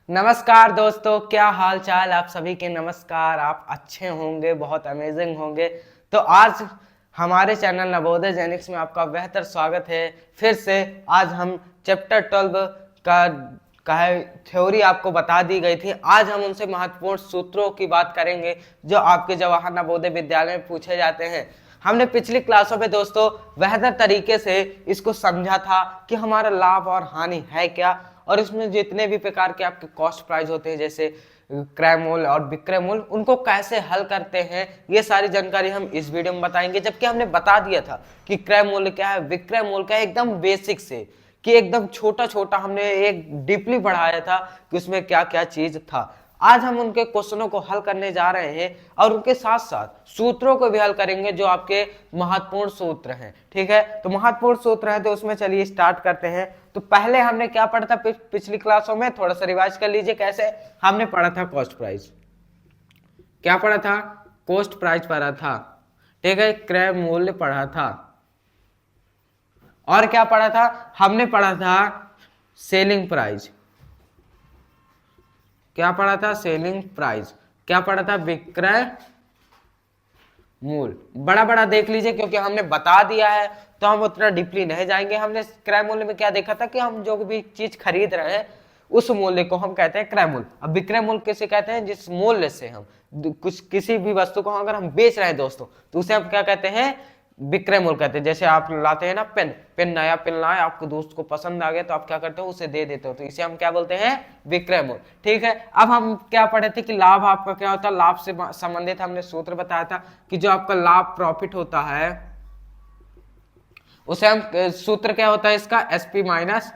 नमस्कार दोस्तों, क्या हाल चाल आप सभी के। नमस्कार, आप अच्छे होंगे, बहुत अमेजिंग होंगे। तो आज हमारे चैनल नवोदय जेनिक्स में आपका बेहतर स्वागत है। फिर से आज हम चैप्टर 12 का थ्योरी आपको बता दी गई थी। आज हम उनसे महत्वपूर्ण सूत्रों की बात करेंगे जो आपके जवाहर नवोदय विद्यालय में पूछे जाते हैं। हमने पिछली क्लासों में दोस्तों बेहतर तरीके से इसको समझा था कि हमारा लाभ और हानि है क्या, और इसमें जितने भी प्रकार के आपके कॉस्ट प्राइस होते हैं जैसे क्रय मूल्य और विक्रय मूल्य, उनको कैसे हल करते हैं, ये सारी जानकारी हम इस वीडियो में बताएंगे। जबकि हमने बता दिया था कि क्रय मूल्य क्या है, विक्रय मूल्य क्या है, एकदम बेसिक से कि एकदम छोटा छोटा हमने एक डीपली बढ़ाया था कि उसमें क्या क्या चीज था। आज हम उनके क्वेश्चनों को हल करने जा रहे हैं और उनके साथ साथ सूत्रों को भी हल करेंगे जो आपके महत्वपूर्ण सूत्र हैं। ठीक है, तो महत्वपूर्ण सूत्र है तो उसमें चलिए स्टार्ट करते हैं। तो पहले हमने क्या पढ़ा था पिछली क्लासों में, थोड़ा सा रिवाइज कर लीजिए। कैसे हमने पढ़ा था कॉस्ट प्राइस, क्या पढ़ा था, कॉस्ट प्राइस पढ़ा था। ठीक है, क्रय मूल्य पढ़ा था, और क्या पढ़ा था, हमने पढ़ा था सेलिंग प्राइस। क्या पढ़ा था, सेलिंग प्राइस। क्या पढ़ा था, विक्रय मूल्य। बड़ा बड़ा देख लीजिए क्योंकि हमने बता दिया है तो हम उतना डीपली नहीं जाएंगे। हमने क्रय मूल्य में क्या देखा था कि हम जो भी चीज खरीद रहे हैं उस मूल्य को हम कहते हैं क्रय मूल्य। अब विक्रय मूल्य किसे कहते हैं, जिस मूल्य से हम कुछ किसी भी वस्तु को अगर हम बेच रहे हैं दोस्तों तो उसे हम क्या कहते हैं, विक्रय मूल्य कहते हैं। जैसे आप लाते हैं ना पेन नया पेन लाए, आपको दोस्त को पसंद आ गया तो आप क्या करते हो, उसे दे देते हो, तो इसे हम क्या बोलते हैं, विक्रय मूल्य। ठीक है, अब हम क्या पढ़े थे कि लाभ आपका क्या होता है, लाभ से संबंधित हमने सूत्र बताया था कि जो आपका लाभ प्रॉफिट होता है उसे हम सूत्र क्या होता है इसका, एसपी माइनस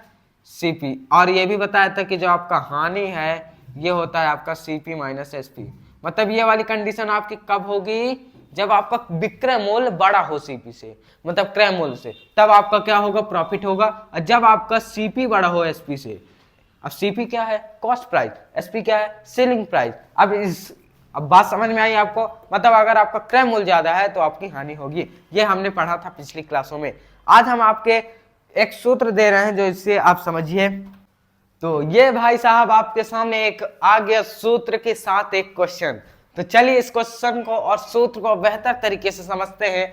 सीपी। और ये भी बताया था कि जो आपका हानि है ये होता है आपका सीपी माइनस एसपी। मतलब ये वाली कंडीशन आपकी कब होगी, जब आपका विक्रय मूल्य बड़ा हो सीपी से, मतलब क्रय मूल्य से, तब आपका क्या होगा, प्रॉफिट होगा। और जब आपका सीपी बड़ा हो एसपी से, अब सीपी क्या है, कॉस्ट प्राइस, एसपी क्या है, सेलिंग प्राइस। अब बात समझ में आई आपको, मतलब अगर आपका क्रय मूल्य ज्यादा है तो आपकी हानि होगी। ये हमने पढ़ा था पिछली क्लासों में। आज हम आपके एक सूत्र दे रहे हैं जो इससे आप समझिए। तो ये भाई साहब आपके सामने एक आ गया सूत्र के साथ एक क्वेश्चन। तो चलिए इस क्वेश्चन को और सूत्र को बेहतर तरीके से समझते हैं।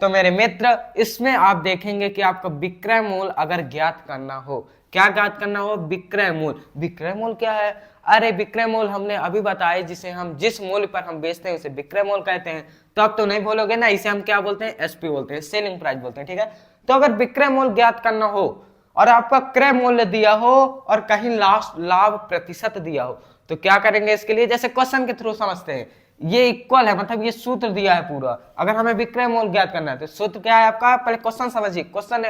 तो मेरे मित्र, इसमें आप देखेंगे कि आपका विक्रय मूल्य अगर ज्ञात करना हो, क्या ज्ञात करना हो, विक्रय मूल्य। विक्रय मूल्य क्या है, अरे विक्रय मूल्य हमने अभी बताया, जिसे हम जिस मूल्य पर हम बेचते हैं उसे विक्रय मूल्य कहते हैं। तो अब तो नहीं बोलोगे ना, इसे हम क्या बोलते हैं, एसपी बोलते हैं, सेलिंग प्राइस बोलते हैं। ठीक है, तो अगर विक्रय मूल्य ज्ञात करना हो और आपका क्रय मूल्य दिया हो और कहीं लाभ प्रतिशत दिया हो, तो क्या करेंगे इसके लिए, जैसे क्वेश्चन के थ्रू समझते हैं। ये इक्वल है, मतलब ये सूत्र दिया है पूरा। अगर हमें विक्रय मूल्य ज्ञात करना है तो सूत्र क्या है आपका, पहले क्वेश्चन समझिए। क्वेश्चन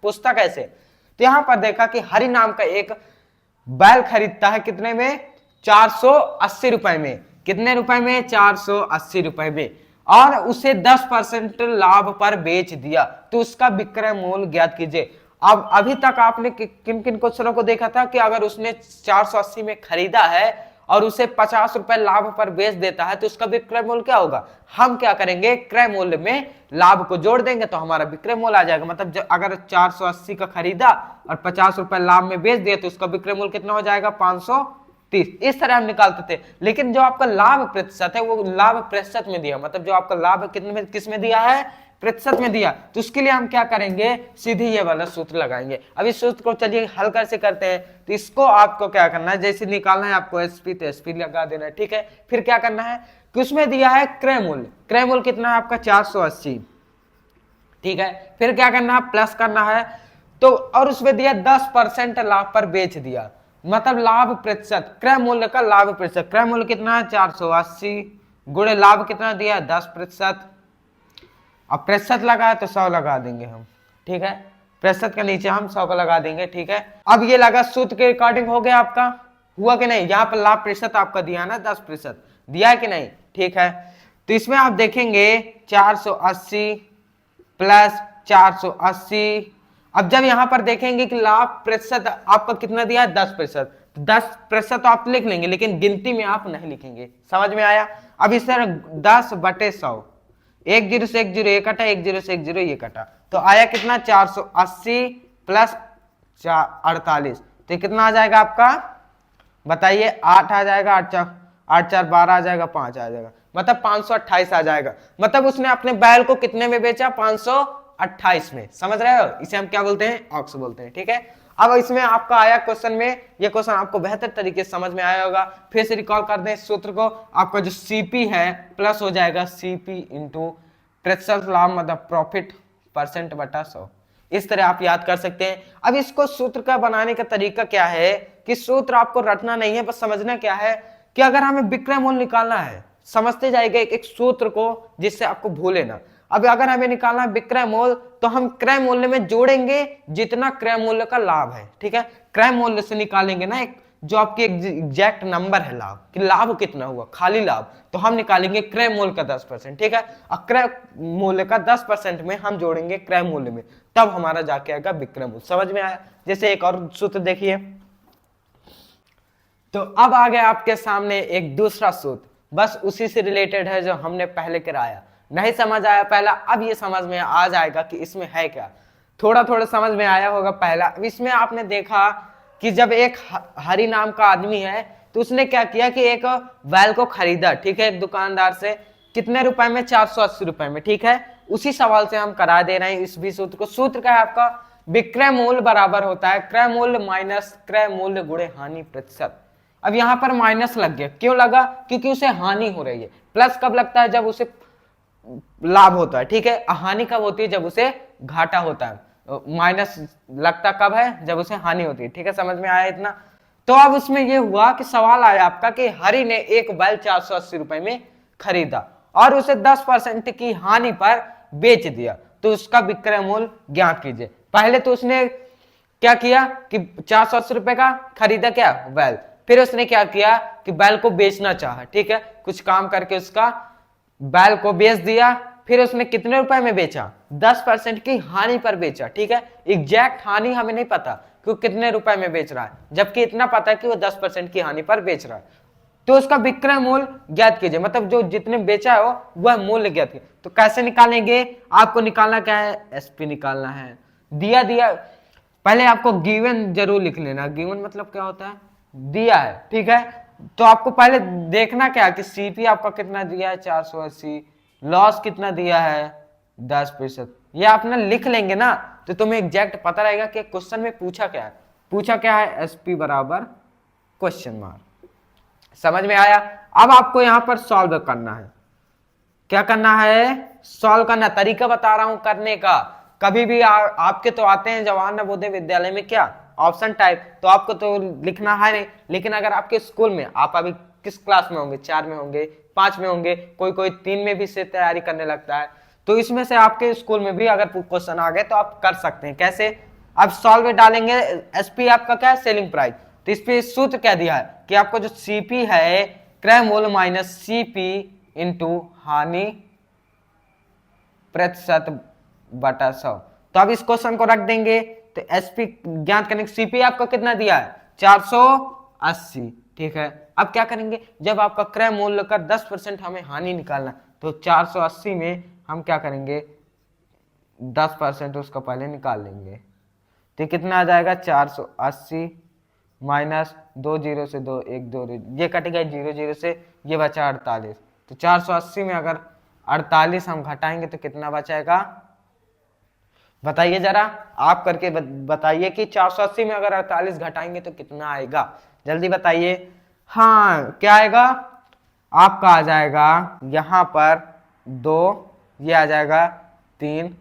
पूछता कैसे, तो यहां पर देखा कि हरि नाम का एक बैल खरीदता है कितने में, 480 रुपए में। कितने रुपए में, 480 रुपए में, और उसे 10% लाभ पर बेच दिया, तो उसका विक्रय मूल्य ज्ञात कीजिए। अब अभी तक आपने किन किन क्वेश्चनों को देखा था कि अगर उसने 480 में खरीदा है और उसे 50 रुपए लाभ पर बेच देता है तो उसका विक्रय मूल्य क्या होगा। हम क्या करेंगे, क्रय मूल्य में लाभ को जोड़ देंगे तो हमारा विक्रय मूल्य आ जाएगा। मतलब अगर 480 का खरीदा और 50 रुपए लाभ में बेच दिया तो उसका विक्रय मूल्य कितना हो जाएगा, 530। इस तरह हम निकालते थे। लेकिन जो आपका लाभ प्रतिशत है वो लाभ प्रतिशत में दिया, मतलब जो आपका लाभ कितने में, किस में दिया है, प्रतिशत में दिया। तो उसके लिए हम क्या करेंगे, सीधे ये वाला सूत्र लगाएंगे। अब इस सूत्र को चलिए हल कैसे करते हैं। तो इसको आपको क्या करना है, जैसे निकालना है आपको एसपी, तो एसपी लगा देना है। ठीक है, फिर क्या करना है कि उसमें दिया है क्रय मूल्य। क्रय मूल्य कितना है आपका, 480। ठीक है, फिर क्या करना है, प्लस करना है। तो और उसमें दिया 10% लाभ पर बेच दिया, मतलब लाभ प्रतिशत, क्रय मूल्य का लाभ प्रतिशत। क्रय मूल्य कितना है, 480 गुणे लाभ कितना दिया, 10%। अब प्रतिशत लगा है तो 100 लगा देंगे हम। ठीक है, प्रतिशत के नीचे हम 100 का लगा देंगे। ठीक है, अब ये लगा सूत्र के अकॉर्डिंग हो गया आपका, हुआ कि नहीं। यहाँ पर लाभ प्रतिशत आपका दिया ना, 10% दिया है कि नहीं। ठीक है, तो इसमें आप देखेंगे 480 प्लस 480। अब जब यहां पर देखेंगे कि लाभ प्रतिशत आपका कितना दिया है, 10%, 10% तो आप लिख लेंगे लेकिन गिनती में आप नहीं लिखेंगे। समझ में आया। अब इस तरह 10/100, एक जीरो से एक जीरो ये कटा, एक जीरो से एक जीरो ये कटा, तो आया कितना, 480 प्लस 48, तो कितना आ जाएगा आपका बताइए 8 आ जाएगा, 8 4 12 आ जाएगा, 5 आ जाएगा, मतलब 528 आ जाएगा। मतलब उसने अपने बैल को कितने में बेचा? 528 में। समझ रहे हो? इसे हम क्या बोलते हैं? ऑक्स बोलते हैं। ठीक है, अब इसमें आपका आया क्वेश्चन में, ये क्वेश्चन आपको बेहतर तरीके से समझ में आया होगा। फिर से रिकॉल कर दें इस सूत्र को, आपका जो सीपी है प्लस हो जाएगा सीपी इंटू प्रतिशत लाभ, मतलब प्रॉफिट परसेंट बटा 100। इस तरह आप याद कर सकते हैं। अब इसको सूत्र का बनाने का तरीका क्या है कि सूत्र आपको रटना नहीं है, बस समझना क्या है कि अगर हमें विक्रय मूल्य निकालना है, समझते जाएगा एक एक सूत्र को जिससे आपको भूले ना। अब अगर हमें निकालना है विक्रय मूल्य, तो हम क्रय मूल्य में जोड़ेंगे जितना क्रय मूल्य का लाभ है। ठीक है, क्रय मूल्य से निकालेंगे ना एक जो आपकी एग्जैक्ट नंबर है लाभ, कि लाभ कितना हुआ, खाली लाभ, तो हम निकालेंगे क्रय मूल्य का 10%। ठीक है, और क्रय मूल्य का 10% में हम जोड़ेंगे क्रय मूल्य में, तब हमारा जाके आएगा विक्रय मूल्य। समझ में आया? जैसे एक और सूत्र देखिए, तो अब आ गया आपके सामने एक दूसरा सूत्र, बस उसी से रिलेटेड है जो हमने पहले कराया। नहीं समझ आया पहला, अब ये समझ में आ जाएगा कि इसमें है क्या। थोड़ा थोड़ा समझ में आया होगा पहला। इसमें आपने देखा कि जब एक हरि नाम का आदमी है, तो उसने क्या किया कि एक बैल को खरीदा। ठीक है, एक दुकानदार से, कितने रुपए में? 480 रुपए में। ठीक है, उसी सवाल से हम करा दे रहे हैं इस भी सूत्र को। सूत्र का है आपका विक्रय मूल्य बराबर होता है क्रय मूल्य माइनस क्रय मूल्य गुणे हानि प्रतिशत। अब यहां पर माइनस लग गया, क्यों लगा? क्योंकि उसे हानि हो रही है। प्लस कब लगता है? जब उसे लाभ होता है। ठीक है, हानि कब होती है? जब उसे घाटा होता है। माइनस लगता कब है? जब उसे हानि होती है। ठीक है, समझ में आया इतना? तो अब उसमें यह हुआ कि सवाल आया आपका कि हरि ने एक बैल 480 रुपए में खरीदा और उसे 10% की हानि पर बेच दिया, तो उसका विक्रय मूल्य ज्ञात कीजिए। पहले तो उसने क्या किया कि 480 रुपए का खरीदा क्या? बैल। फिर उसने क्या किया कि बैल को बेचना चाहा। ठीक है, कुछ काम करके उसका बैल को बेच दिया। फिर उसने कितने रुपए में बेचा? 10% की हानि पर बेचा। ठीक है, एग्जैक्ट हानि हमें नहीं पता कि वो कितने रुपए में बेच रहा है, जबकि इतना पता है कि वो 10% की हानि पर बेच रहा है। तो उसका विक्रय मूल्य ज्ञात कीजिए, मतलब जो जितने बेचा है वह मूल्य ज्ञात कीजिए। तो कैसे निकालेंगे? आपको निकालना क्या है? एसपी निकालना है। दिया दिया पहले आपको गिवन जरूर लिख लेना। गिवन मतलब क्या होता है? दिया है। ठीक है, तो आपको पहले देखना क्या कि सीपी आपका कितना दिया है? 480। लॉस कितना दिया है? 10%। ये आप ना लिख लेंगे ना, तो तुम्हें एग्जैक्ट पता रहेगा कि क्वेश्चन में पूछा क्या है। पूछा क्या है? एसपी बराबर क्वेश्चन मार्क। समझ में आया? अब आपको यहां पर सॉल्व करना है। क्या करना है? सॉल्व करना। तरीका बता रहा हूं करने का। कभी भी आपके तो आते हैं जवाहर नवोदय विद्यालय में क्या ऑप्शन टाइप, तो आपको तो लिखना है नहीं। लेकिन अगर आपके स्कूल में, आप अभी किस क्लास में होंगे? 4 में होंगे, 5 में होंगे, कोई कोई 3 में भी से तैयारी करने लगता है, तो इसमें से आपके स्कूल में भी अगर क्वेश्चन आ गए तो आप कर सकते हैं। कैसे? अब सॉल्व में डालेंगे। एसपी आपका क्या है? Selling price. तो इस पे सूत्र क्या दिया है कि आपको जो सीपी है क्रय मूल्य माइनस सीपी इंटू हानि प्रतिशत बटा 100। तो अब इस क्वेश्चन को रख देंगे। तो एसपी ज्ञात करने, सीपी आपका कितना दिया है? 480। ठीक है, अब क्या करेंगे? जब आपका क्रय मूल्य का 10% हमें हानि निकालना, तो 480 में हम क्या करेंगे? 10% उसका पहले निकाल लेंगे। तो कितना आ जाएगा? 480 माइनस 2 0 से 2 1 2, ये कट गया 0 0 से, ये बचा 48। तो 480 में अगर 48 हम घटाएंगे तो कितना बचाएगा? बताइए जरा, आप करके बताइए कि 480 में अगर 48 घटाएंगे तो कितना आएगा? जल्दी बताइए। हाँ, क्या आएगा? आपका आ जाएगा यहां पर 2, ये आ जाएगा 3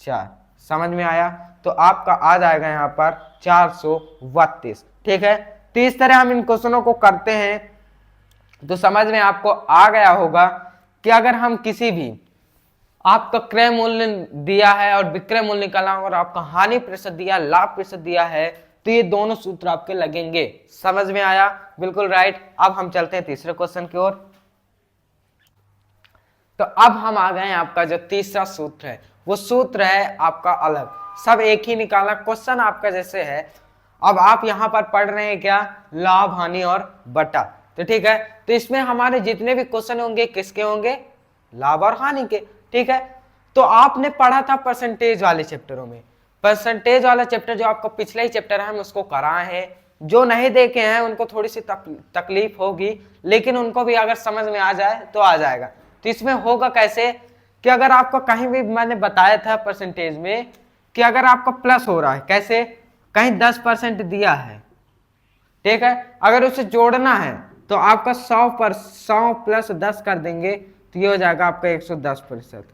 4। समझ में आया? तो आपका आ जाएगा यहां पर 432। ठीक है, तो इस तरह हम इन क्वेश्चनों को करते हैं। तो समझ में आपको आ गया होगा कि अगर हम किसी भी, आपका क्रय मूल्य दिया है और विक्रय मूल्य निकाला और आपका हानि प्रतिशत दिया, लाभ प्रतिशत दिया है, तो ये दोनों सूत्र आपके लगेंगे। समझ में आया? बिल्कुल राइट। अब हम चलते हैं तीसरे क्वेश्चन की ओर। तो अब हम आ गए हैं, आपका जो तीसरा सूत्र है वो सूत्र है आपका अलग, सब एक ही निकालना। क्वेश्चन आपका जैसे है, अब आप यहां पर पढ़ रहे हैं क्या? लाभ हानि और बटा। तो ठीक है, तो इसमें हमारे जितने भी क्वेश्चन होंगे किसके होंगे? लाभ और हानि के। ठीक है, तो आपने पढ़ा था परसेंटेज वाले चैप्टरों में। परसेंटेज वाला चैप्टर जो आपका पिछला ही चैप्टर है, हम उसको कराए हैं जो नहीं देखे हैं उनको थोड़ी सी तकलीफ होगी, लेकिन उनको भी अगर समझ में आ जाए तो आ जाएगा। तो इसमें होगा कैसे कि अगर आपको कहीं भी मैंने बताया था परसेंटेज में कि अगर आपका प्लस हो रहा है, कैसे, कहीं 10% दिया है, ठीक है, अगर उसे जोड़ना है तो आपका 100 प्लस 10 कर देंगे तो ये हो जाएगा आपका 110%।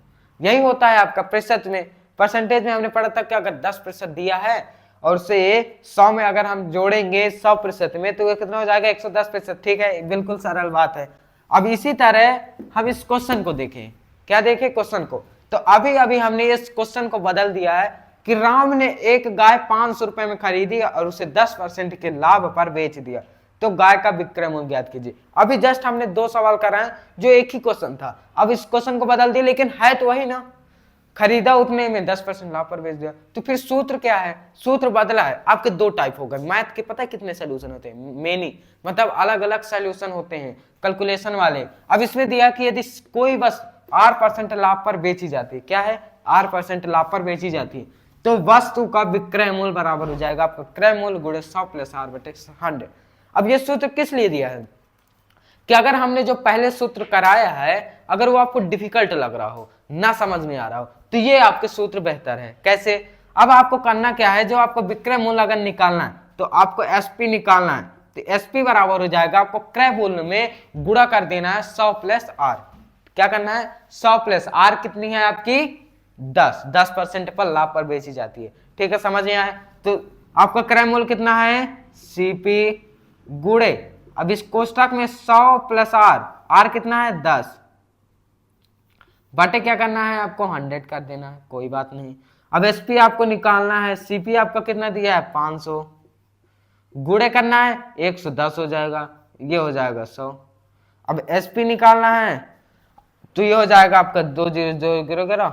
यही होता है आपका प्रतिशत में, परसेंटेज में हमने पढ़ा था कि अगर 10% दिया है और उसे 100 में अगर हम जोड़ेंगे 100% में तो ये कितना हो जाएगा 110%। ठीक है, बिल्कुल सरल बात है। अब इसी तरह हम इस क्वेश्चन को देखें, क्या देखें क्वेश्चन को, तो अभी अभी हमने इस क्वेश्चन को बदल दिया है कि राम ने एक गाय 500 रुपए में खरीदी और उसे 10% के लाभ पर बेच दिया, तो गाय का विक्रय मूल्य ज्ञात कीजिए। अभी जस्ट हमने 2 सवाल कराए जो एक ही क्वेश्चन था, अब इस क्वेश्चन को बदल दिया, लेकिन है तो वही ना, खरीदा उतने में 10% लाभ पर बेच दिया। तो फिर सूत्र क्या है, सूत्र बदला है। आपके 2 टाइप हो गए मैथ के, पता है कितने सोल्यूशन होते हैं, मेनी मतलब अलग अलग सोल्यूशन होते हैं कैलकुलेशन वाले। अब इसमें दिया कि यदि कोई बस R% लाभ पर बेची जाती है, क्या है, R% लाभ पर बेची जाती है, तो वस्तु का विक्रय मूल्य बराबर हो जाएगा आपका क्रय मूल्य गुणे 100 प्लस R/100। अब ये सूत्र किस लिए दिया है कि अगर हमने जो पहले सूत्र कराया है अगर वो आपको डिफिकल्ट लग रहा हो, ना समझ में आ रहा हो, तो ये आपके सूत्र बेहतर है। कैसे, अब आपको करना क्या है, जो आपको विक्रय मूल्य अगर निकालना है तो आपको एसपी निकालना है, तो एसपी बराबर हो जाएगा आपको क्रय मूल्य में गुणा कर देना है 100 प्लस R। क्या करना है, 100 प्लस R कितनी है आपकी 10% पर लाभ पर बेची जाती है। ठीक है, समझ में आए। तो आपका क्रय मूल्य कितना है सीपी गुणे, अब इस कोष्टक में 100 प्लस R कितना है 10, बटे क्या करना है आपको 100 कर देना है, कोई बात नहीं। अब एसपी आपको निकालना है, सीपी आपका कितना दिया है 500, गुणे करना है 110 हो जाएगा, ये हो जाएगा 100। अब एसपी निकालना है तो ये हो जाएगा आपका 2 0 0 0,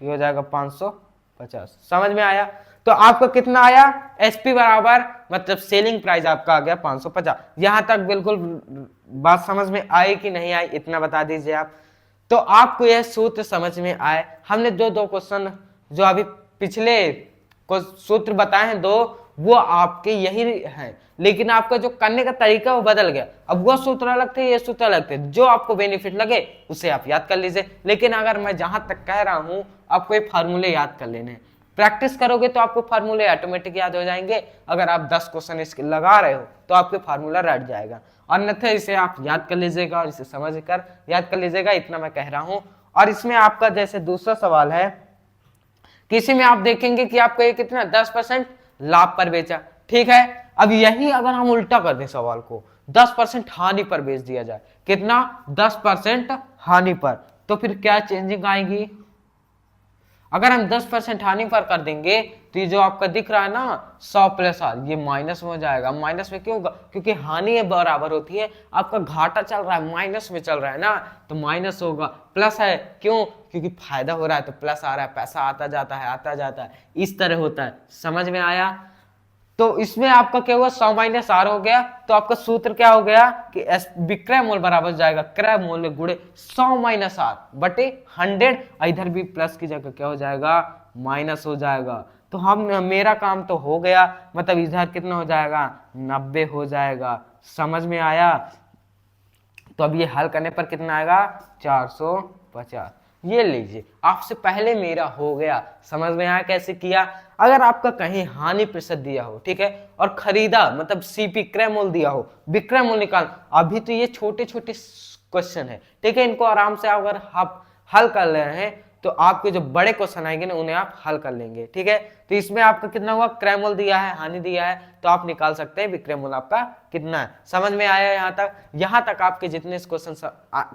तो ये हो जाएगा 550। समझ में आया। तो आपको कितना आया एसपी बराबर मतलब सेलिंग प्राइस आपका आ गया 550। यहां तक बिल्कुल बात समझ में आई कि नहीं आई, इतना बता दीजिए आप। तो आपको यह सूत्र समझ में आए। हमने जो 2 क्वेश्चन जो अभी पिछले को सूत्र बताए हैं 2, वो आपके यही है, लेकिन आपका जो करने का तरीका वो बदल गया। अब वो सूत्र अलग थे, ये सूत्र अलग थे, जो आपको बेनिफिट लगे उसे आप याद कर लीजिए। लेकिन अगर मैं जहां तक कह रहा हूं आपको ये फार्मूले याद कर लेने हैं, प्रैक्टिस करोगे तो आपको फार्मूले ऑटोमेटिक याद हो जाएंगे। अगर आप 10 क्वेश्चन इसके लगा रहे हो तो आपके फार्मूला रट जाएगा, अन्यथा इसे आप याद कर लीजिएगा और इसे समझ कर याद कर लीजिएगा, इतना मैं कह रहा हूं। और इसमें आपका जैसे दूसरा सवाल है, किसी में आप देखेंगे कि आपको ये कितना 10% लाभ पर बेचा, ठीक है। अब यही अगर हम उल्टा कर दें सवाल को, 10% हानि पर बेच दिया जाए, कितना 10% हानि पर, तो फिर क्या चेंजिंग आएगी। अगर हम 10% हानि पर कर देंगे तो ये जो आपका दिख रहा है ना 100 प्लस R, ये माइनस में हो जाएगा। माइनस में क्यों होगा, क्योंकि हानि बराबर होती है, आपका घाटा चल रहा है माइनस में चल रहा है ना, तो माइनस होगा। प्लस है क्यों, क्योंकि फायदा हो रहा है तो प्लस आ रहा है, पैसा आता जाता है आता जाता है, इस तरह होता है। समझ में आया। तो इसमें आपका क्या हुआ 100 माइनस R हो गया, तो आपका सूत्र क्या हो गया कि विक्रय मूल्य बराबर हो जाएगा क्रय मूल्य गुणे 100 माइनस R बटे 100। इधर भी प्लस की जगह क्या हो जाएगा माइनस हो जाएगा। तो हम मेरा काम तो हो गया, मतलब इधर कितना हो जाएगा 90 हो जाएगा। समझ में आया। तो अब ये हल करने पर कितना आएगा 450। ये लीजिए, आपसे पहले मेरा हो गया। समझ में आया कैसे किया। अगर आपका कहीं हानि प्रतिशत दिया हो, ठीक है, और खरीदा मतलब सीपी क्रय मूल्य दिया हो, विक्रय मूल्य निकाल, अभी तो ये छोटे छोटे क्वेश्चन है, ठीक है, इनको आराम से अगर आप हल कर ले रहे हैं तो आपके जो बड़े क्वेश्चन आएंगे ना उन्हें आप हल कर लेंगे, ठीक है। तो इसमें आपका कितना हुआ, क्रय मूल्य दिया है, हानि दिया है, तो आप निकाल सकते हैं विक्रय मूल्य आपका कितना है। समझ में आया यहाँ तक आपके जितने क्वेश्चन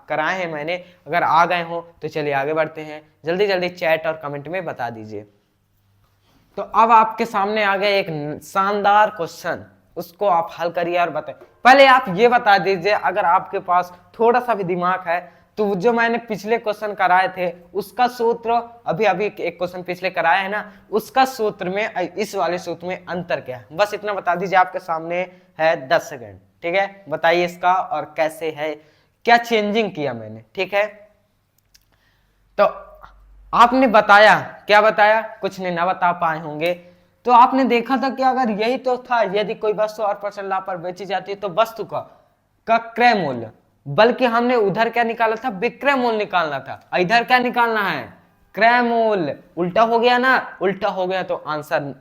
कराए हैं मैंने, अगर आ गए हो तो चलिए आगे बढ़ते हैं। जल्दी जल्दी चैट और कमेंट में बता दीजिए। तो अब आपके सामने आ गया एक शानदार क्वेश्चन, उसको आप हल करिए और बताएं। पहले आप ये बता दीजिए, अगर आपके पास थोड़ा सा भी दिमाग है तो जो मैंने पिछले क्वेश्चन कराए थे उसका सूत्र, अभी एक क्वेश्चन पिछले कराया है ना, उसका सूत्र में इस वाले सूत्र में अंतर क्या है, बस इतना बता दीजिए। आपके सामने है 10 सेकेंड, ठीक है, बताइए इसका और कैसे है, क्या चेंजिंग किया मैंने, ठीक है। तो आपने बताया, क्या बताया, कुछ नहीं ना बता पाए होंगे। तो आपने देखा था कि अगर यही तो था, यदि कोई वस्तु और परसेंट लाभ पर बेची जाती है तो वस्तु का क्रय मूल्य, बल्कि हमने उधर क्या निकाला था, विक्रय मूल्य निकालना था, इधर क्या निकालना है, क्रय मूल्य। उल्टा हो गया ना, उल्टा हो गया तो आंसर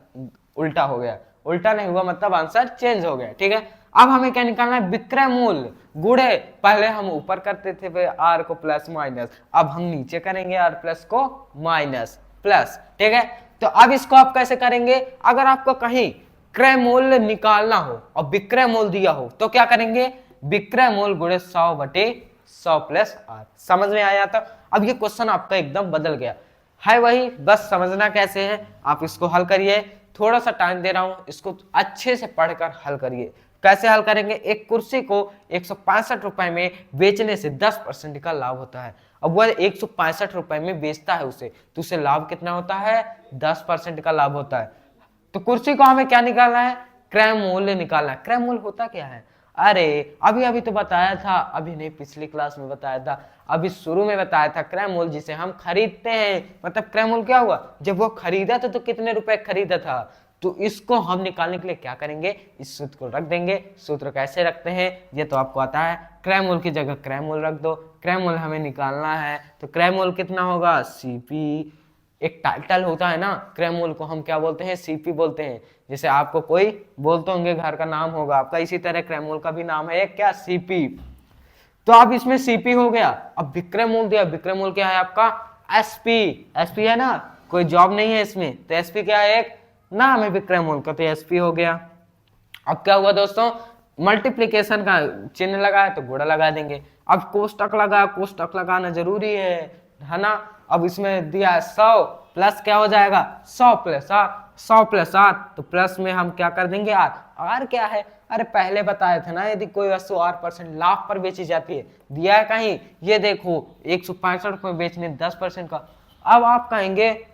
उल्टा हो गया, उल्टा नहीं हुआ मतलब आंसर चेंज हो गया। ठीक है, अब हमें क्या निकालना है, विक्रय मूल्य गुणे, पहले हम ऊपर करते थे आर को प्लस माइनस, अब हम नीचे करेंगे आर प्लस को माइनस प्लस। ठीक है, तो अब इसको आप कैसे करेंगे, अगर आपको कहीं क्रय मूल्य निकालना हो और विक्रय मूल्य दिया हो तो क्या करेंगे, विक्रय मूल्य गुणे 100/100 प्लस आर। समझ में आया था। अब ये क्वेश्चन आपका एकदम बदल गया है, वही बस समझना कैसे है, आप इसको हल करिए, थोड़ा सा टाइम दे रहा हूं, इसको अच्छे से पढ़कर हल करिए। कैसे हल करेंगे, एक कुर्सी को 165 रुपए में बेचने से 10% का लाभ होता है। अब वह 165 रुपए में बेचता है उसे, तो उसे लाभ कितना होता है, 10% का लाभ होता है। तो कुर्सी को हमें क्या निकालना है, क्रय मूल्य निकालना है। क्रय मूल्य होता क्या है, अरे अभी अभी तो बताया था, अभी नहीं पिछली क्लास में बताया था, अभी शुरू में बताया था, क्रय मूल्य जिसे हम खरीदते हैं, मतलब क्रय मूल्य क्या हुआ, जब वो खरीदा था तो कितने रुपए खरीदा था, तो इसको हम निकालने के लिए क्या करेंगे, इस सूत्र को रख देंगे। सूत्र कैसे रखते हैं ये तो आपको आता है, क्रय मूल्य की जगह क्रय मूल्य रख दो, क्रय मूल्य हमें निकालना है, तो क्रय मूल्य कितना होगा, सीपी। एक टाइटल होता है ना, क्रय मूल्य को हम क्या बोलते हैं, सीपी बोलते हैं। जैसे आपको कोई बोलते होंगे घर का नाम होगा आपका, इसी तरह क्रय मूल्य का भी नाम है क्या, सीपी। तो अब इसमें सीपी हो गया, अब विक्रय मूल्य दिया, विक्रय मूल्य क्या है आपका, एसपी। एसपी है ना, कोई जॉब नहीं है इसमें, तो एसपी क्या है, एक नाम है विक्रय मूल्य का, तो एसपी हो गया। अब क्या हुआ दोस्तों, मल्टीप्लीकेशन का चिन्ह लगाया तो गुणा लगा देंगे। अब कोष्टक लगा, कोष्टक लगाना जरूरी है ना। अब इसमें दिया है 100 प्लस क्या हो जाएगा, 100 प्लस 8, 100 प्लस 8, तो प्लस में हम क्या कर देंगे, आर। आर क्या है, अरे पहले बताया था ना, यदि कोई वस्तु 8% लाभ पर बेची जाती है, दिया है कहीं, ये देखो 165 में बेचने 10% का। अब आप कहेंगे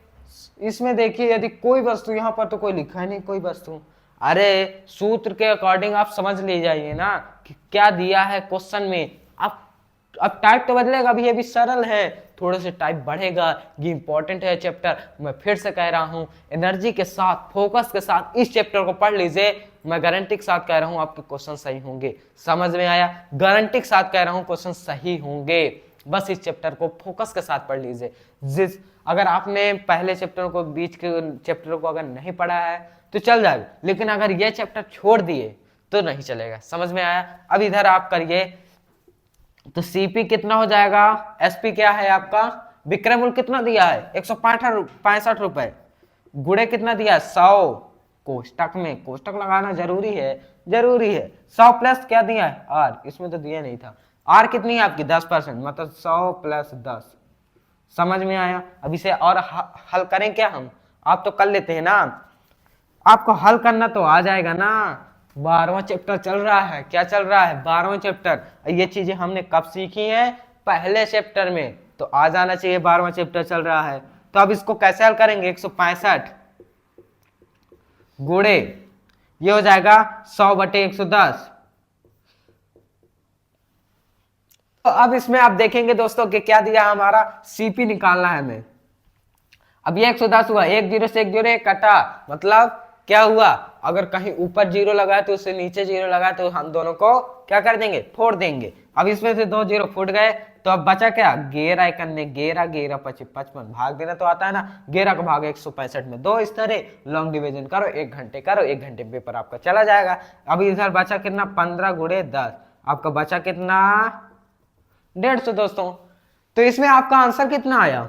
इसमें देखिए, यदि कोई वस्तु, यहाँ पर तो कोई लिखा है नहीं कोई वस्तु, अरे सूत्र के अकॉर्डिंग आप समझ ले जाइए ना कि क्या दिया है क्वेश्चन में। अब टाइप तो बदलेगा, अभी ये भी सरल है, थोड़े से टाइप बढ़ेगा, ये इंपॉर्टेंट है चैप्टर। मैं फिर से कह रहा हूं, एनर्जी के साथ, फोकस के साथ इस चैप्टर को पढ़ लीजिए, मैं गारंटी के साथ कह रहा हूं आपके क्वेश्चन सही होंगे। समझ में आया, गारंटी के साथ कह रहा हूं क्वेश्चन सही होंगे, बस इस चैप्टर को फोकस के साथ पढ़ लीजिए। अगर आपने पहले चैप्टर को, बीच के चैप्टर को अगर नहीं पढ़ा है तो चल जाएगा, लेकिन अगर ये चैप्टर छोड़ दिए तो नहीं चलेगा। समझ में आया। अब इधर आप करिए, तो सीपी कितना हो जाएगा, एसपी क्या है आपका, विक्रय मूल्य कितना दिया है 165 रुपए, गुणे कितना दिया है 100, कोष्टक में कोष्टक लगाना जरूरी है, जरूरी है। 100 प्लस क्या दिया है, आर, इसमें तो दिया नहीं था, आर कितनी है आपकी 10%, मतलब 100 प्लस 10। समझ में आया। अब इसे और हल करें क्या हम, आप तो कर लेते हैं ना, आपको हल करना तो आ जाएगा ना। 12वां चैप्टर चल रहा है, क्या चल रहा है, 12वां चैप्टर। ये चीजें हमने कब सीखी हैं, पहले चैप्टर में, तो आ जाना चाहिए, 12वां चैप्टर चल रहा है। तो अब इसको कैसे हल करेंगे, 165 गुणे, ये हो जाएगा 100/110। तो अब इसमें आप देखेंगे दोस्तों कि क्या दिया हमारा, सीपी निकालना है हमें। अब ये 110 हुआ, 1 0 से 1 0 कटा, मतलब क्या हुआ, अगर कहीं ऊपर 0 लगा तो उससे नीचे 0 लगा तो हम दोनों को क्या कर देंगे, फोड़ देंगे। अब इसमें से 2 0 फूट गए, तो अब बचा क्या, 11 करने, 11 11 55, भाग देना तो आता है ना, 11 का भाग 165 में 2, इस तरह लॉन्ग डिवीजन करो, 1 घंटे करो, 1 घंटे पेपर आपका चला जाएगा। अब इधर बचा कितना, 15 गुणे 10, आपका बचा कितना 150 दोस्तों। तो इसमें आपका आंसर कितना आया,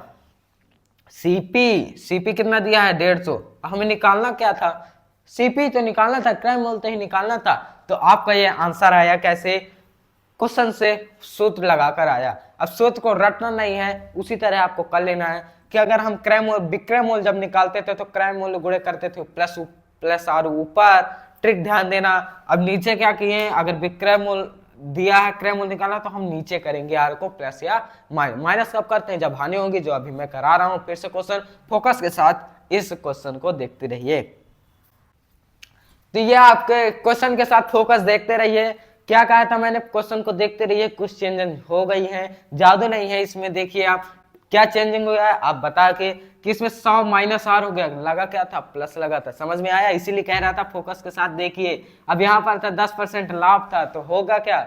सीपी कितना दिया है 150, हमें निकालना क्या था, सीपी तो निकालना था, क्रय मूल्य तो ही निकालना था। तो आपका ये आंसर आया कैसे, क्वेश्चन से सूत्र लगाकर आया। अब सूत्र को रटना नहीं है, उसी तरह आपको कर लेना है कि अगर हम क्रय मूल्य, विक्रय मूल्य जब निकालते थे तो क्रय मूल्य गुणे करते थे प्लस आर ऊपर, ट्रिक ध्यान देना। अब नीचे क्या किए, अगर विक्रय मूल्य दिया है, क्रय मूल्य निकालना, तो हम नीचे करेंगे आर को प्लस या माइनस कब करते हैं, जब हानि होगी, जो अभी मैं करा रहा हूं। फिर से क्वेश्चन फोकस के साथ इस क्वेश्चन को देखते रहिए। तो ये आपके क्वेश्चन के साथ फोकस देखते रहिए। क्या कहा था मैंने, क्वेश्चन को देखते रहिए, कुछ चेंजेस हो गई हैं, जादू नहीं है इसमें। देखिए आप क्या चेंजिंग हुआ है आप बता के कि इसमें 100 माइनस आर हो गया, लगा क्या था प्लस लगा था, समझ में आया, इसीलिए कह रहा था फोकस के साथ देखिए। अब यहाँ पर था 10% लाभ था तो होगा क्या,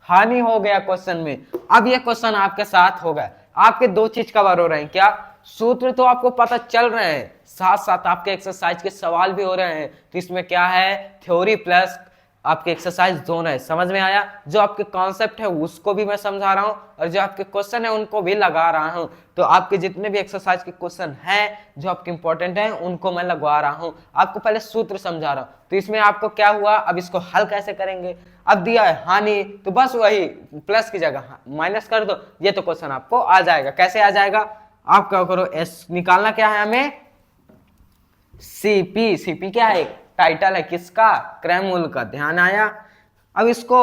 हानि हो गया क्वेश्चन में। अब ये क्वेश्चन आपके साथ होगा, आपके दो चीज कवर हो रहे हैं, क्या सूत्र तो आपको पता चल रहे हैं, साथ साथ आपके एक्सरसाइज के सवाल भी हो रहे हैं। तो इसमें क्या है, थ्योरी प्लस आपके एक्सरसाइज दोनों है, समझ में आया। जो आपके कॉन्सेप्ट है उसको भी मैं समझा रहा हूं और जो आपके क्वेश्चन है उनको भी लगा रहा हूं। तो आपके जितने भी एक्सरसाइज के क्वेश्चन हैं जो आपके इंपॉर्टेंट हैं उनको मैं लगवा रहा हूं, आपको पहले सूत्र समझा रहा हूं। तो इसमें आपको क्या हुआ, अब इसको हल कैसे करेंगे, अब दिया है हानि तो बस वही प्लस की जगह माइनस कर दो, ये तो क्वेश्चन आपको आ जाएगा। कैसे आ जाएगा, आप क्या करो, एस निकालना क्या है हमें, सीपी। सीपी क्या है, टाइटल है किसका, क्रय मूल्य का, ध्यान आया। अब इसको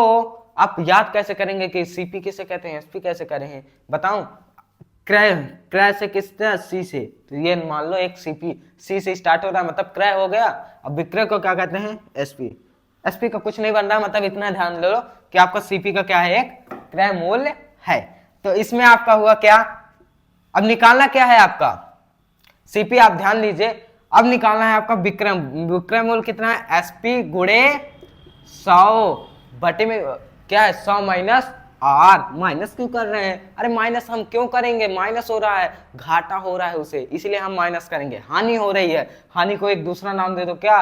आप याद कैसे करेंगे कि सीपी किसे कहते हैं, एसपी कैसे करें बताऊं, क्रय, क्रय से किससे, सी से, तो ये मान लो एक सीपी, सी से स्टार्ट हो रहा है मतलब क्रय हो गया। अब विक्रय को क्या कहते हैं, एसपी। एसपी का कुछ नहीं बन रहा, मतलब इतना ध्यान ले लो कि आपका सीपी का क्या है, एक क्रय मूल्य है। तो इसमें आपका हुआ क्या, अब निकालना क्या है आपका सीपी, आप ध्यान लीजिए। अब निकालना है आपका विक्रय, विक्रय मूल्य कितना है, एसपी गुणे 100 बटे में क्या है 100 माइनस आर। माइनस क्यों कर रहे हैं, अरे माइनस हम क्यों करेंगे, माइनस हो रहा है, घाटा हो रहा है उसे, इसलिए हम माइनस करेंगे। हानि हो रही है, हानि को एक दूसरा नाम दे दो क्या,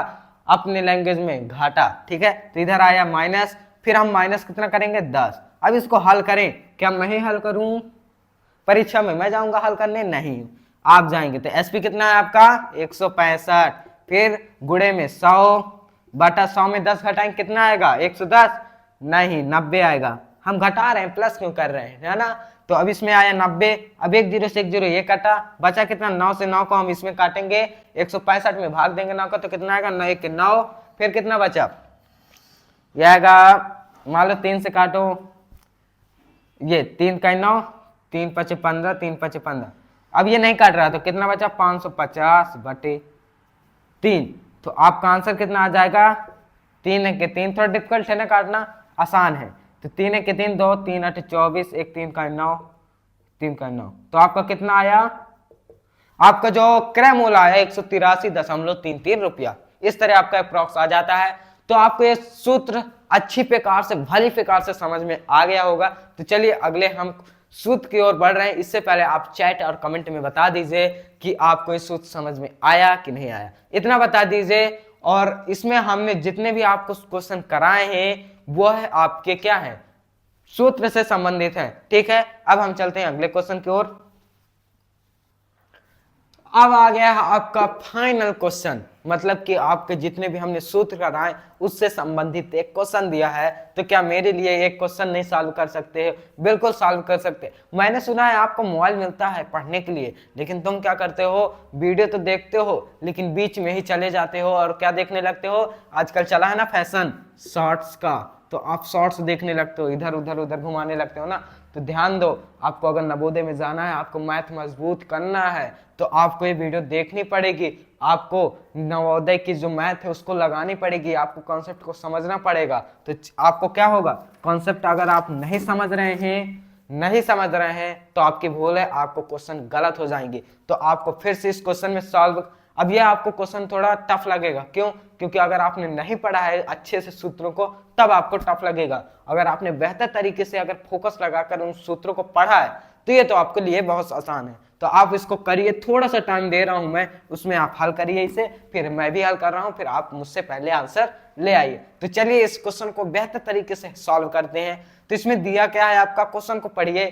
अपने लैंग्वेज में घाटा, ठीक है। तो इधर आया माइनस, फिर हम माइनस कितना करेंगे 10। अब इसको हल करें, क्या मैं ही हल करूं, परीक्षा में मैं जाऊंगा हल करने, नहीं आप जाएंगे। तो एसपी कितना है आपका 165, फिर गुणे में 100 बटा 100 में 10 घटाएंगे कितना आएगा 110, नहीं 90 आएगा। हम घटा रहे हैं, प्लस क्यों कर रहे हैं, है ना। तो अब इसमें आया 90, अब एक जीरो से एक जीरो ये कटा, बचा कितना 9 से 9 को हम इसमें काटेंगे, 165 में भाग देंगे 9 का, तो कितना आएगा 9 1 9, फिर कितना बचा, यह आएगा मान लो 3 से काटो, ये 3 का 9, 3 5 15, 3 5 15, अब ये नहीं काट रहा तो कितना बचा 550 बटे 3। तो आपका आंसर कितना आ जाएगा, 3 1 3, थोड़ा डिफिकल्ट है ना काटना, आसान है। तो 3 1 3 2, 3 8 24, 1 3 का 9, 3 का 9, तो आपका कितना आया, आपका जो क्रय मूल्य आया 183.33 रुपया। इस तरह आपका अप्रॉक्स आ जाता है। तो आपको ये सूत्र अच्छी प्रकार से भली प्रकार से समझ में आ गया होगा। तो चलिए अगले हम सूत्र की ओर बढ़ रहे हैं। इससे पहले आप चैट और कमेंट में बता दीजिए कि आपको ये सूत्र समझ में आया कि नहीं आया, इतना बता दीजिए। और इसमें हमने जितने भी आपको क्वेश्चन कराए हैं वो है आपके क्या है, सूत्र से संबंधित है, ठीक है। अब हम चलते हैं अगले क्वेश्चन की ओर। अब आ गया है आपका फाइनल क्वेश्चन, मतलब कि आपके जितने भी हमने सूत्र कराए उससे संबंधित एक क्वेश्चन दिया है। तो क्या मेरे लिए एक क्वेश्चन नहीं सॉल्व कर सकते हो, बिल्कुल सॉल्व कर सकते हैं। मैंने सुना है आपको मोबाइल मिलता है पढ़ने के लिए, लेकिन तुम क्या करते हो, वीडियो तो देखते हो लेकिन बीच में ही चले जाते हो और क्या देखने लगते हो, आजकल चला है ना फैशन शॉर्ट्स का, तो आप शॉर्ट्स देखने लगते हो, इधर उधर उधर घुमाने लगते हो ना। तो ध्यान दो, आपको अगर नवोदय में जाना है, आपको मैथ मजबूत करना है तो आपको ये वीडियो देखनी पड़ेगी, आपको नवोदय की जो मैथ है उसको लगानी पड़ेगी, आपको कॉन्सेप्ट को समझना पड़ेगा। तो आपको क्या होगा, कॉन्सेप्ट अगर आप नहीं समझ रहे हैं तो आपकी भूल है, आपको क्वेश्चन गलत हो जाएंगे। तो आपको फिर से इस क्वेश्चन में सॉल्व, अब यह आपको क्वेश्चन थोड़ा टफ लगेगा, क्यों, क्योंकि अगर आपने नहीं पढ़ा है अच्छे से सूत्रों को तब आपको टफ लगेगा। अगर आपने बेहतर तरीके से अगर फोकस लगाकर उन सूत्रों को पढ़ा है तो ये तो आपके लिए बहुत आसान है। तो आप इसको करिए, थोड़ा सा टाइम दे रहा हूं मैं, उसमें आप हल करिए इसे, फिर मैं भी हल कर रहा हूं, फिर आप मुझसे पहले आंसर ले आइए। तो चलिए इस क्वेश्चन को बेहतर तरीके से सॉल्व करते हैं। तो इसमें दिया क्या है आपका, क्वेश्चन को पढ़िए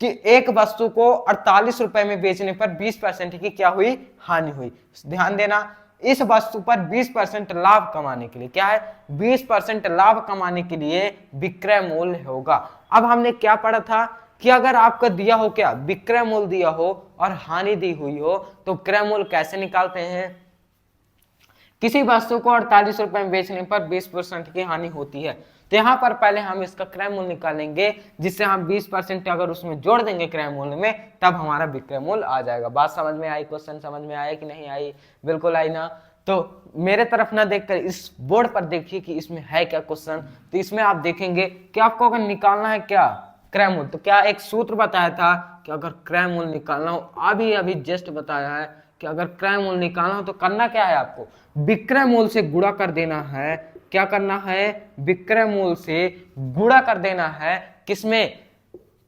कि एक वस्तु को 48 रुपए में बेचने पर 20% की क्या हुई, हानि हुई। ध्यान देना, इस वस्तु पर 20% लाभ कमाने के लिए, क्या है 20% लाभ कमाने के लिए विक्रय मूल्य होगा। अब हमने क्या पढ़ा था कि अगर आपका दिया हो क्या, विक्रय मूल्य दिया हो और हानि दी हुई हो तो क्रय मूल्य कैसे निकालते हैं, किसी वस्तु को 48 रुपए में बेचने पर 20% की हानि होती है। तो यहाँ पर पहले हम इसका क्रय मूल्य निकालेंगे, जिससे हम 20% अगर उसमें जोड़ देंगे क्रय मूल्य में, तब हमारा विक्रय मूल्य आ जाएगा। बात समझ में आई, क्वेश्चन समझ में आया कि नहीं आई, बिल्कुल आई ना। तो मेरे तरफ ना देखकर इस बोर्ड पर देखिए कि इसमें है क्या क्वेश्चन। तो इसमें आप देखेंगे कि आपको अगर निकालना है क्या क्रय मूल्य, तो क्या एक सूत्र बताया था कि अगर क्रय मूल्य निकालना हो, अभी अभी जस्ट बताया है कि अगर क्रय मूल्य निकालना हो तो करना क्या है, आपको विक्रय मूल्य से गुणा कर देना है। क्या करना है, विक्रय मूल्य से गुणा कर देना है, किसमें,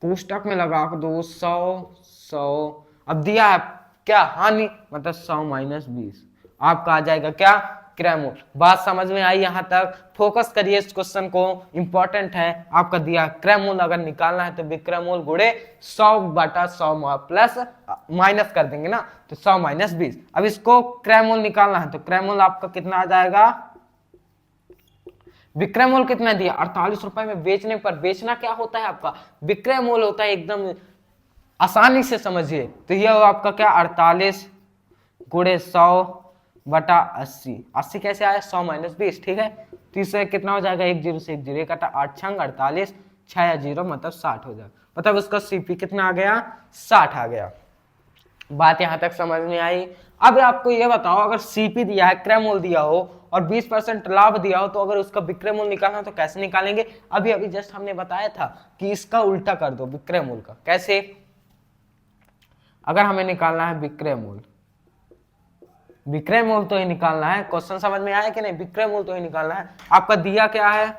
कोष्टक में लगा दो 100 अब दिया है क्या, हानि, मतलब 100 - 20 आपका आ जाएगा क्या, क्रय मूल्य। बात समझ में आई यहाँ तक, फोकस करिए इस क्वेश्चन को, इंपॉर्टेंट है। आपका दिया क्रय मूल्य अगर निकालना है तो विक्रय मूल्य गुणे 100/100 प्लस माइनस कर देंगे ना, तो 100 - 20। अब इसको क्रय मूल्य निकालना है तो क्रय मूल्य आपका कितना आ जाएगा, विक्रय मूल्य कितना दिया 48 रुपए में बेचने पर, बेचना क्या होता है आपका, विक्रय मूल्य होता है, एकदम आसानी से समझिए। तो यह आपका क्या 48 गुणे 100/80, 80 कैसे आया 100 - 20, ठीक है। तो इससे कितना हो जाएगा, 1 0 से 1 0 कटा 8 छंग 48, 6 या 0 मतलब 60 हो जाएगा, मतलब उसका सीपी कितना आ गया, 60 आ गया। बात यहां तक समझ में आई। अब आपको यह बताओ, अगर सीपी दिया है, क्रय मूल्य दिया हो और 20% लाभ दिया हो, तो अगर उसका विक्रय मूल्य निकालना हो तो कैसे निकालेंगे, अभी अभी जस्ट हमने बताया था कि इसका उल्टा कर दो विक्रय मूल्य का। कैसे, अगर हमें निकालना है विक्रय मूल्य, विक्रय मूल्य तो ही निकालना है, क्वेश्चन समझ में आया कि नहीं, विक्रय मूल्य तो ही निकालना है। आपका दिया क्या है,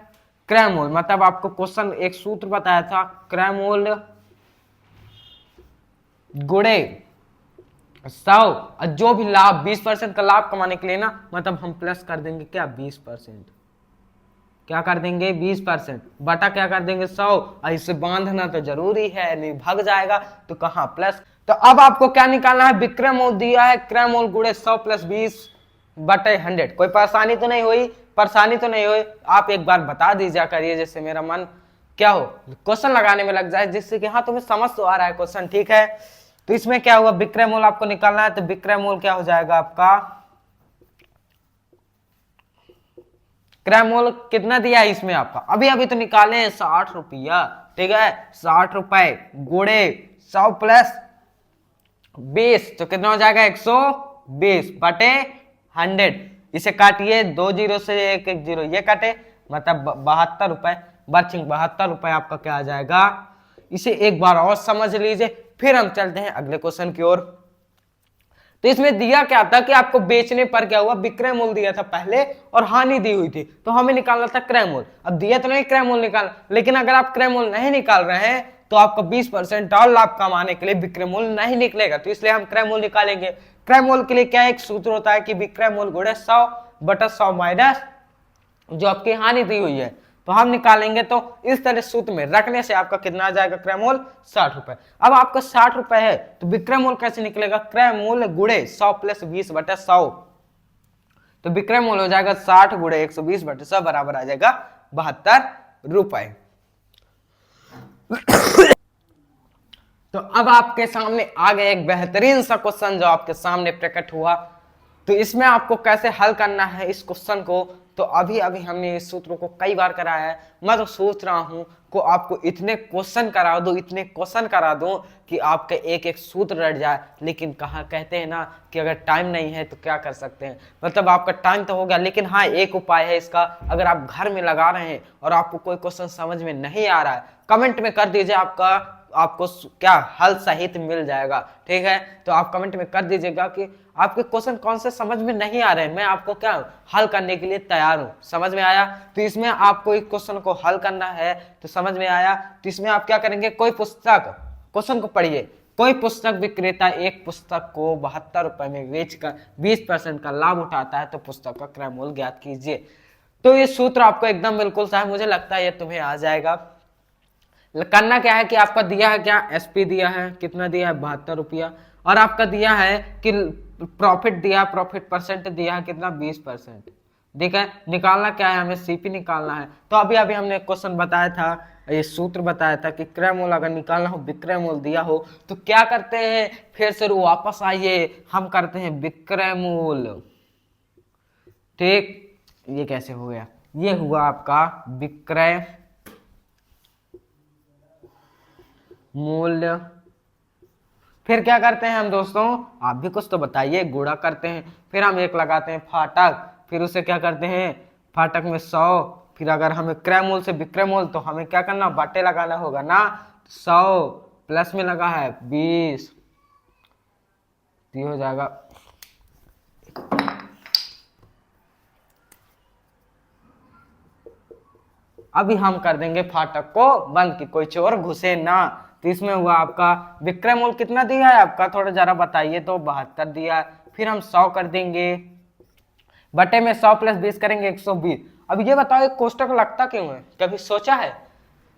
क्रय मूल्य, मतलब आपको क्वेश्चन एक सूत्र बताया था, क्रय मूल्य गुणे 100, और जो भी लाभ 20% का लाभ कमाने के लिए ना, मतलब हम प्लस कर देंगे क्या 20%, क्या कर देंगे 20%, बटा क्या कर देंगे 100, और इसे बांधना तो जरूरी है, नहीं भाग जाएगा तो कहां प्लस। तो अब आपको क्या निकालना है, विक्रय मूल्य दिया है, क्रय मूल्य गुणे 100 + 20/100। कोई परेशानी तो नहीं हुई, परेशानी तो नहीं हुई, आप एक बार बता दीजिए करिए, जिससे मेरा मन क्या हो, क्वेश्चन लगाने में लग जाए, जिससे कि हाँ तुम्हें समझ तो आ रहा है क्वेश्चन, ठीक है। तो इसमें क्या हुआ, विक्रय मूल्य आपको निकालना है, तो विक्रय मूल्य क्या हो जाएगा आपका, क्रय मूल्य कितना दिया है इसमें आपका, अभी अभी तो निकाले हैं 60 रुपया, ठीक है, 60 रुपए गुणे 100 + 20, तो कितना हो जाएगा 120/100। इसे काटिए, 2 0 से 1 1 0 ये काटे, मतलब 72 रुपए, बर्चिंग 72 रुपए आपका क्या आ जाएगा। इसे एक बार और समझ लीजिए, फिर हम चलते हैं अगले क्वेश्चन की ओर। तो इसमें दिया क्या था कि आपको बेचने पर क्या हुआ, विक्रय मूल्य दिया था पहले और हानि दी हुई थी, तो हमें निकालना था क्रय मूल्य। अब दिया तो नहीं क्रय मूल्य निकाल, लेकिन अगर आप क्रय मूल्य नहीं निकाल रहे हैं तो आपका 20% और लाभ कमाने के लिए विक्रय मूल्य नहीं निकलेगा, तो इसलिए हम क्रय मूल्य निकालेंगे। क्रय मूल्य के लिए क्या एक सूत्र होता है कि विक्रय मूल्य गुणे 100/100 माइनस जो आपकी हानि दी हुई है, तो हम निकालेंगे। तो इस तरह सूत्र में रखने से आपका कितना आ जाएगा, क्रय मूल्य 60 रुपए। अब आपका 60 रुपए है तो विक्रय मूल्य कैसे निकलेगा, क्रय मूल्य गुणे 100 + 20/100, तो विक्रय मूल्य हो जाएगा 60 गुणे 120/100 बराबर आ जाएगा 72 रुपए। तो अब आपके सामने आ गया एक बेहतरीन सा क्वेश्चन जो आपके सामने प्रकट हुआ। तो इसमें आपको कैसे हल करना है इस क्वेश्चन को, तो अभी अभी हमने इस सूत्र को कई बार कराया है। मैं तो सोच रहा हूं को आपको इतने क्वेश्चन करा दूं, इतने क्वेश्चन करा दूं कि आपका एक एक सूत्र रट जाए, लेकिन कहा कहते हैं ना कि अगर टाइम नहीं है तो क्या कर सकते हैं, मतलब आपका टाइम तो हो गया, लेकिन हाँ एक उपाय है इसका, अगर आप घर में लगा रहे हैं और आपको कोई क्वेश्चन समझ में नहीं आ रहा है, कमेंट में कर दीजिए, आपको क्या हल सहित मिल जाएगा, ठीक है। तो आप कमेंट में कर दीजिएगा कि आपके क्वेश्चन कौन से समझ में नहीं आ रहे हैं, मैं आपको क्या हल करने के लिए तैयार हूं। समझ में आया, तो इसमें आपको एक क्वेश्चन को हल करना है, तो समझ में आया। तो इसमें आप क्या करेंगे, कोई पुस्तक, क्वेश्चन को पढ़िए, कोई पुस्तक विक्रेता एक पुस्तक को 72 रुपए में बेचकर 20% का लाभ उठाता है, तो पुस्तक का क्रय मूल्य ज्ञात कीजिए। तो ये सूत्र आपको एकदम बिल्कुल सा है, मुझे लगता है ये तुम्हें आ जाएगा। करना क्या है कि आपका दिया है क्या, एसपी दिया है, कितना दिया है 72 रुपया, और आपका दिया है कि प्रॉफिट दिया, प्रॉफिट परसेंट दिया है कितना 20%, ठीक है। निकालना क्या है, हमें सीपी निकालना है। तो अभी अभी हमने क्वेश्चन बताया था, ये सूत्र बताया था कि क्रय मूल्य अगर निकालना हो, विक्रय मूल्य दिया हो, तो क्या करते हैं, फिर से वापस आइए, हम करते हैं विक्रय मूल्य, ठीक। ये कैसे हो गया, ये हुआ आपका विक्रय मूल्य। फिर क्या करते हैं हम दोस्तों, आप भी कुछ तो बताइए, गुणा करते हैं, फिर हम एक लगाते हैं फाटक, फिर उसे क्या करते हैं, फाटक में 100, फिर अगर हमें क्रय मूल्य से विक्रय मूल्य, तो हमें क्या करना, बाटे लगाना होगा ना, 100 प्लस में लगा है 20, तो ये हो जाएगा अभी हम कर देंगे फाटक को बंद कि कोई चोर घुसे ना। तो इसमें हुआ आपका विक्रय मूल्य कितना दिया है आपका, थोड़ा जरा बताइए। तो 72 दिया है। फिर हम 100 कर देंगे, बटे में 100 प्लस 20 करेंगे 120। अब ये बताओ एक कोष्टक लगता क्यों है, कभी सोचा है?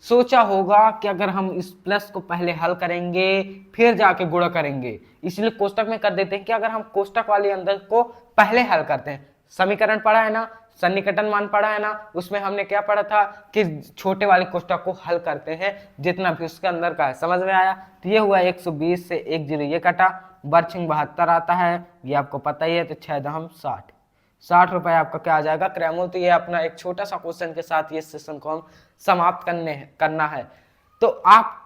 सोचा होगा कि अगर हम इस प्लस को पहले हल करेंगे फिर जाके गुणा करेंगे, इसलिए कोष्टक में कर देते हैं कि अगर हम कोष्टक वाले अंदर को पहले हल करते हैं। समीकरण पढ़ा है ना, सन्निकटन मान पढ़ा है ना, उसमें हमने क्या पढ़ा था कि छोटे वाले कोष्टक को हल करते हैं जितना भी उसके अंदर का है। समझ में आया? तो ये हुआ 120 से 1 0 ये कटा, बर्छिंग 72 आता है, ये आपको पता ही है। तो 6 दहम 60, 60 रुपए आपका क्या आ जाएगा क्रयमूल्य। तो ये अपना एक छोटा सा क्वेश्चन के साथ ये सेशन को हम समाप्त करना है। तो आप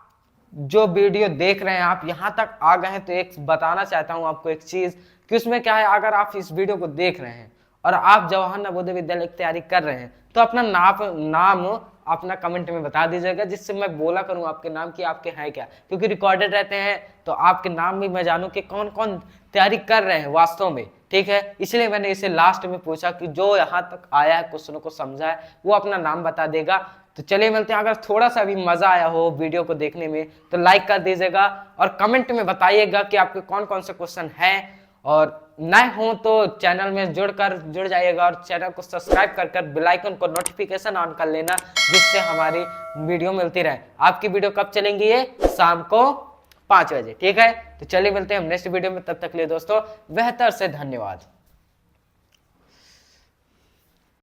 जो वीडियो देख रहे हैं, आप यहाँ तक आ गए हैं, तो एक बताना चाहता हूँ आपको एक चीज कि उसमें क्या है, अगर आप इस वीडियो को देख रहे हैं और आप जवाहर नवोदय विद्यालय की तैयारी कर रहे हैं, तो अपना नाम अपना कमेंट में बता दीजिएगा, जिससे मैं बोला करूं आपके नाम की आपके हैं क्या, क्योंकि रिकॉर्डेड रहते हैं तो आपके नाम भी मैं जानूं कि कौन कौन तैयारी कर रहे हैं वास्तव में। ठीक है, इसलिए मैंने इसे लास्ट में पूछा कि जो यहाँ तक आया है, क्वेश्चनों को समझा है, वो अपना नाम बता देगा। तो चलिए मिलते हैं। अगर थोड़ा सा भी मजा आया हो वीडियो को देखने में तो लाइक कर दीजिएगा और कमेंट में बताइएगा कि आपके कौन कौन से क्वेश्चन हैं, और नए हो तो चैनल में जुड़ जाइएगा और चैनल को सब्सक्राइब कर बेल आइकन को नोटिफिकेशन ऑन कर लेना, जिससे हमारी वीडियो मिलती रहे। आपकी वीडियो कब चलेंगी? ये शाम को 5 बजे। ठीक है, तो चलिए मिलते हैं हम नेक्स्ट वीडियो में। तब तक के लिए दोस्तों बेहतर से धन्यवाद।